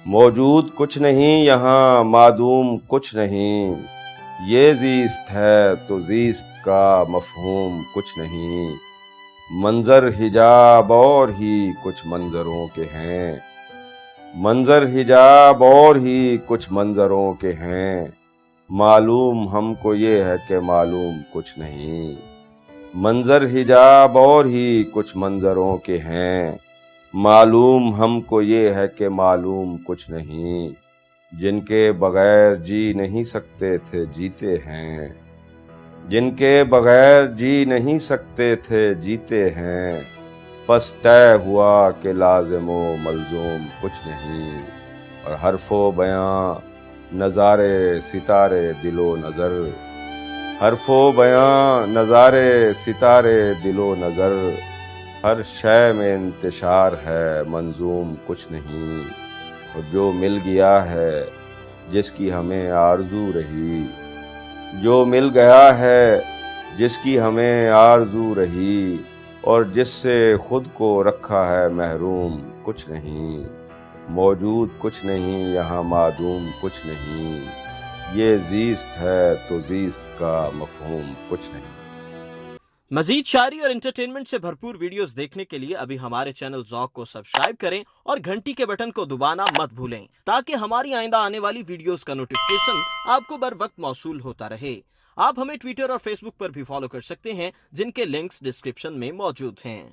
موجود کچھ نہیں یہاں معدوم کچھ نہیں، یہ زیست ہے تو زیست کا مفہوم کچھ نہیں۔ منظر حجاب اور ہی کچھ منظروں کے ہیں، منظر حجاب اور ہی کچھ منظروں کے ہیں، معلوم ہم کو یہ ہے کہ معلوم کچھ نہیں۔ منظر حجاب اور ہی کچھ منظروں کے ہیں، معلوم ہم کو یہ ہے کہ معلوم کچھ نہیں۔ جن کے بغیر جی نہیں سکتے تھے جیتے ہیں، جن کے بغیر جی نہیں سکتے تھے جیتے ہیں، پس طے ہوا کہ لازم و ملزوم کچھ نہیں۔ اور حرف و بیاں نظارے ستارے دل و نظر، حرف و بیاں نظارے ستارے دل و نظر، ہر شے میں انتشار ہے منظوم کچھ نہیں۔ اور جو مل گیا ہے جس کی ہمیں آرزو رہی، جو مل گیا ہے جس کی ہمیں آرزو رہی، اور جس سے خود کو رکھا ہے محروم کچھ نہیں۔ موجود کچھ نہیں یہاں معدوم کچھ نہیں، یہ زیست ہے تو زیست کا مفہوم کچھ نہیں۔ مزید شاعری اور انٹرٹینمنٹ سے بھرپور ویڈیوز دیکھنے کے لیے ابھی ہمارے چینل ذوق کو سبسکرائب کریں اور گھنٹی کے بٹن کو دبانا مت بھولیں تاکہ ہماری آئندہ آنے والی ویڈیوز کا نوٹیفیکیشن آپ کو بر وقت موصول ہوتا رہے۔ آپ ہمیں ٹویٹر اور فیس بک پر بھی فالو کر سکتے ہیں، جن کے لنکس ڈسکرپشن میں موجود ہیں۔